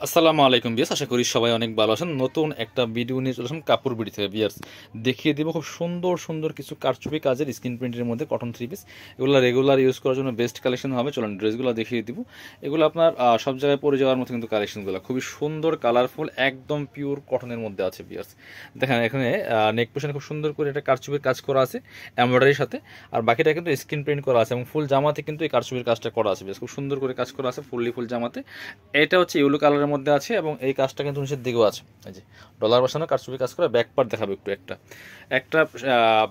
আসসালামু আলাইকুম বিয়াস, আশা করি সবাই অনেক ভালো আছেন। নতুন একটা ভিডিও নিয়ে চলে আসলাম কাপড় বিড়ি থেকে বিয়ার্স। দেখিয়ে দেবো খুব সুন্দর সুন্দর কিছু কারচুপি কাজের স্ক্রিন প্রিন্টের মধ্যে কটন থ্রি পিস। এগুলো রেগুলার ইউজ করার জন্য বেস্ট কালেকশন হবে। চলুন ড্রেসগুলো দেখিয়ে দিব। এগুলো আপনার সব জায়গায় পরে যাওয়ার মতো কিন্তু কালেকশনগুলো খুবই সুন্দর, কালারফুল, একদম পিওর কটনের মধ্যে আছে বিয়ার্স। দেখেন এখানে নেক পোর্শনে খুব সুন্দর করে একটা কারচুপির কাজ করা আছে এমব্রয়ডারির সাথে, আর বাকিটা কিন্তু স্ক্রিন প্রিন্ট করা আছে এবং ফুল জামাতে কিন্তু এই কারচুপির কাজটা করা আছে বিয়ার্স। খুব সুন্দর করে কাজ করা আছে ফুল জামাতে। এটা হচ্ছে ইয়েলো কালারের মধ্যে আছে এবং এই কাজটা কিন্তু নিচের দিকেও আছে। এই যে ডলার বসানো কারচুপি কাজ করে। ব্যাক পার্ট দেখাবো একটু, একটা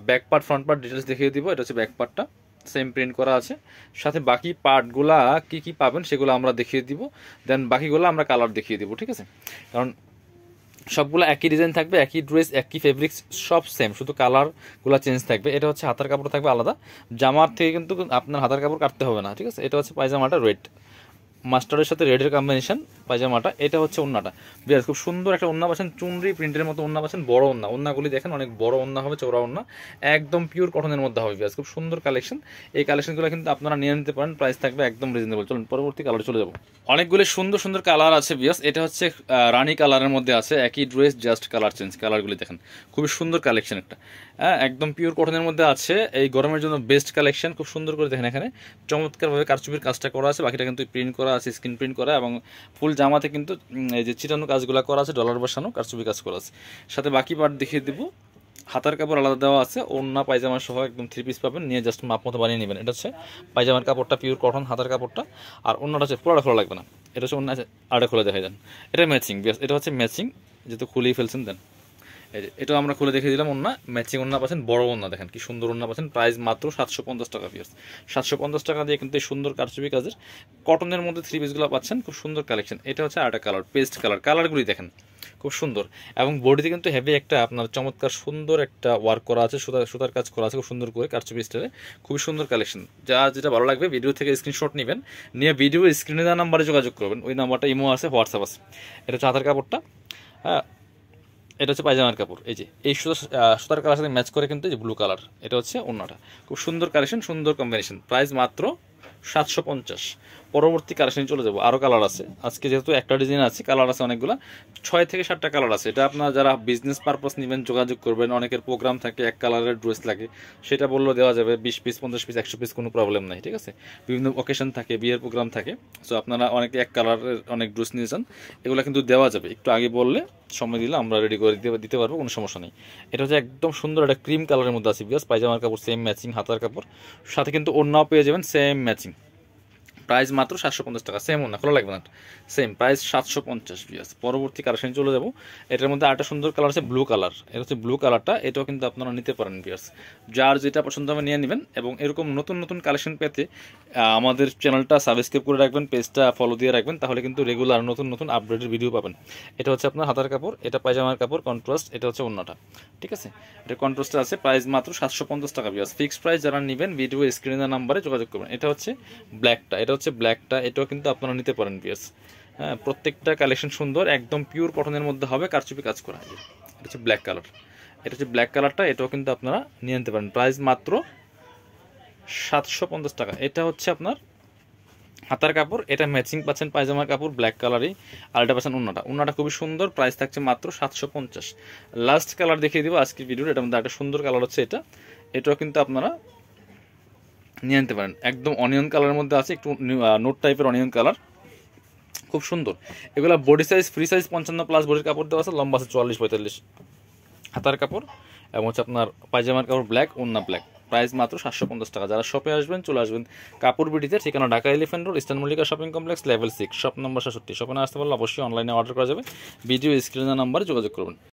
back part front part details দেখিয়ে দিব। এটা হচ্ছে ব্যাক পার্টটা, সেম প্রিন্ট করা আছে। সাথে বাকি পার্টগুলা কি কি পাবেন সেগুলো আমরা দেখিয়ে দিব, দেন বাকিগুলো আমরা কালার দেখিয়ে দিব, ঠিক আছে? কারণ সবগুলো একই ডিজাইন থাকবে, একই ড্রেস, একই ফেব্রিক্স, সব সেম, শুধু কালারগুলো চেঞ্জ থাকবে। এটা হচ্ছে হাতার কাপড় থাকবে আলাদা, জামার থেকে কিন্তু আপনার হাতার কাপড় কাটতে হবে না, ঠিক আছে? এটা হচ্ছে পায়জামাটা রেড, মাস্টারের সাথে রেডের কম্বিনেশন পায়জামাটা। এটা হচ্ছে ওন্নাটা বিয়ার, খুব সুন্দর একটা ওন্না পাচ্ছেন, চুনরি প্রিন্টের মতো ওন্না পাচ্ছেন, বড় ওন্না। ওন্নাগুলি দেখেন অনেক বড় ওন্না হবে, চওড়া ওন্না, একদম পিওর কটনের মধ্যে হবে বিয়ার। খুব সুন্দর কালেকশন। এই কালেকশনগুলো কিন্তু আপনারা নিয়ে নিতে পারেন, প্রাইস থাকবে একদম রিজনেবল। চলুন পরবর্তী কালারে চলে যাবো। অনেকগুলি সুন্দর সুন্দর কালার আছে বিয়াস। এটা হচ্ছে রানী কালারের মধ্যে আছে, একই ড্রেস জাস্ট কালার চেঞ্জ। কালারগুলি দেখেন খুবই সুন্দর কালেকশন একটা, হ্যাঁ একদম পিওর কটনের মধ্যে আছে। এই গরমের জন্য বেস্ট কালেকশন। খুব সুন্দর করে দেখেন এখানে চমৎকারভাবে কারচুপির কাজটা করা আছে, বাকিটা কিন্তু প্রিন্ট করা আছে, স্ক্রিন প্রিন্ট করা, এবং ফুল জামাতে কিন্তু এই যে চিটানো কাজগুলো করা আছে, ডলার বসানো কারচুপি কাজ করা আছে। সাথে বাকি পার্ট দেখিয়ে দিব। হাতার কাপড় আলাদা দেওয়া আছে, ওড়না পায়জামা সহ একদম থ্রি পিস পাবেন, নিয়ে জাস্ট মাপ মতো বানিয়ে নেবেন। এটা হচ্ছে পায়জামার কাপড়টা পিওর কটন, হাতার কাপড়টা, আর ওড়নাটা হচ্ছে পুরোটা খোলা লাগবে না। এটা হচ্ছে ওড়না আড়া খোলা দেখাই দেন। এটা ম্যাচিং বিয়াস, এটা হচ্ছে ম্যাচিং, যেহেতু খুলেই ফেলছেন দেন। এই যে এটাও আমরা খুলে দেখিয়ে দিলাম। ওন্না ম্যাচিং ওন্না পাচ্ছেন, বড় ওন্না দেখেন কি সুন্দর ওন্না পাচ্ছেন। প্রাইস মাত্র 750 টাকা পিয়ার্স। 750 টাকা দিয়ে কিন্তু এই সুন্দর কারচুপি কাজের কটনের মধ্যে থ্রি পিসগুলো পাচ্ছেন। খুব সুন্দর কালেকশন। এটা হচ্ছে আরেকটা কালার, পেস্ট কালার। কালারগুলি দেখেন খুব সুন্দর, এবং বডিতে কিন্তু হেভি একটা আপনার চমৎকার সুন্দর একটা ওয়ার্ক করা আছে, সুতার কাজ করা আছে খুব সুন্দর করে কারচুপি স্টাইলে। খুবই সুন্দর কালেকশন। যা যেটা ভালো লাগবে ভিডিও থেকে স্ক্রিনশট নেবেন, নিয়ে ভিডিও স্ক্রিনে দেওয়া নাম্বারে যোগাযোগ করবেন। ওই নাম্বারটা ইমো আছে, হোয়াটসঅ্যাপ আছে। এটা হচ্ছে হাতার কাপড়টা, হ্যাঁ। এটা হচ্ছে পায়জামার কাপড়। এই যে এই সুতার কালার সাথে ম্যাচ করে কিন্তু এই যে ব্লু কালার। এটা হচ্ছে ওন্নাটা। খুব সুন্দর কালেকশন, সুন্দর কম্বিনেশন। প্রাইস মাত্র 750। পরবর্তী কালেকশন চলে যাবো। আরও কালার আছে আজকে, যেহেতু একটা ডিজাইন আছে, কালার আছে অনেকগুলো, 6 থেকে 7টা কালার আছে। এটা আপনার যারা বিজনেস পারপাস নেবেন যোগাযোগ করবেন। অনেকের প্রোগ্রাম থাকে, এক কালারের ড্রেস লাগে, সেটা বললেও দেওয়া যাবে। 20 পিস, 50 পিস, 100 পিস, কোনো প্রবলেম নাই, ঠিক আছে? বিভিন্ন অকেশন থাকে, বিয়ের প্রোগ্রাম থাকে, সো আপনারা অনেকে এক কালারের অনেক ড্রেস নিয়ে যান, এগুলো কিন্তু দেওয়া যাবে। একটু আগে বললে, সময় দিলে আমরা রেডি করে দিতে পারবো, কোনো সমস্যা নেই। এটা হচ্ছে একদম সুন্দর একটা ক্রিম কালারের মধ্যে আছে বিকজ পায়জামার কাপড় সেম ম্যাচিং, হাতার কাপড় সাথে কিন্তু ওড়নাও পেয়ে যাবেন সেম ম্যাচিং। প্রাইস মাত্র 750 টাকা। সেম ওনা, খোলা লাগবে না, সেম প্রাইস 750 বিয়াস। পরবর্তী কালেকশন চলে যাবো। এটার মধ্যে আরেকটা সুন্দর কালার আছে, ব্লু কালার। এটা হচ্ছে ব্লু কালারটা, এটাও কিন্তু আপনারা নিতে পারেন বিয়াস। যার যেটা পছন্দ হবে নিয়ে নেবেন, এবং এরকম নতুন নতুন কালেকশন পেতে আমাদের চ্যানেলটা সাবস্ক্রাইব করে রাখবেন, পেজটা ফলো দিয়ে রাখবেন, তাহলে কিন্তু রেগুলার নতুন নতুন আপডেটের ভিডিও পাবেন। এটা হচ্ছে আপনার হাতার কাপড়, এটা পায়জামার কাপড় কন্ট্রাস্ট, এটা হচ্ছে ওন্নাটা, ঠিক আছে? এটা কন্ট্রাস্টে আছে। প্রাইস মাত্র 750 টাকা বিয়াস। Fixed price. যারা নেবেন ভিডিও স্ক্রিনের নাম্বারে যোগাযোগ করবেন। এটা হচ্ছে ব্ল্যাকটা, এটাও কিন্তু আপনারা নিতে পারেন বিয়াস। হ্যাঁ, প্রত্যেকটা কালেকশন সুন্দর, একদম পিওর কটনের মধ্যে হবে, কারচুপি কাজ করা। এটা হচ্ছে ব্ল্যাক কালার, এটা হচ্ছে ব্ল্যাক কালারটা, এটাও কিন্তু আপনারা নিয়ে নিতে পারেন। প্রাইস মাত্র 750 টাকা। এটা হচ্ছে আপনার হাতার কাপড়, এটা ম্যাচিং পাচ্ছেন পায়জামার কাপড় ব্ল্যাক কালারই, আর এটা পাচ্ছেন ওন্নাটা খুবই সুন্দর। প্রাইস থাকছে মাত্র 750। লাস্ট কালার দেখিয়ে দিব আজকের ভিডিওর। এটার মধ্যে একটা সুন্দর কালার হচ্ছে এটাও কিন্তু আপনারা নিয়ে নিতে পারেন। একদম অনিয়ন কালারের মধ্যে আছে, একটু নোট টাইপের অনিয়ন কালার, খুব সুন্দর। এগুলো বডি সাইজ ফ্রি সাইজ 55+ বডির কাপড় দেওয়া আছে, লম্বা আছে 44-45। হাতার কাপড় এবং হচ্ছে আপনার পায়জামার কাপড় ব্ল্যাক, ওন্না ব্ল্যাক। প্রাইস মাত্র 750 টাকা। যারা শপে আসবেন চলে আসবেন কাপড় বিডিতে, ঠিকানা Dhaka elephant road, eastern Mallika shopping complex, level 6, shop number 67। শপে না আসতে পারলে অবশ্যই অনলাইনে অর্ডার করা যাবে। ভিডিও স্ক্রিনের নাম্বারে যোগাযোগ করবেন।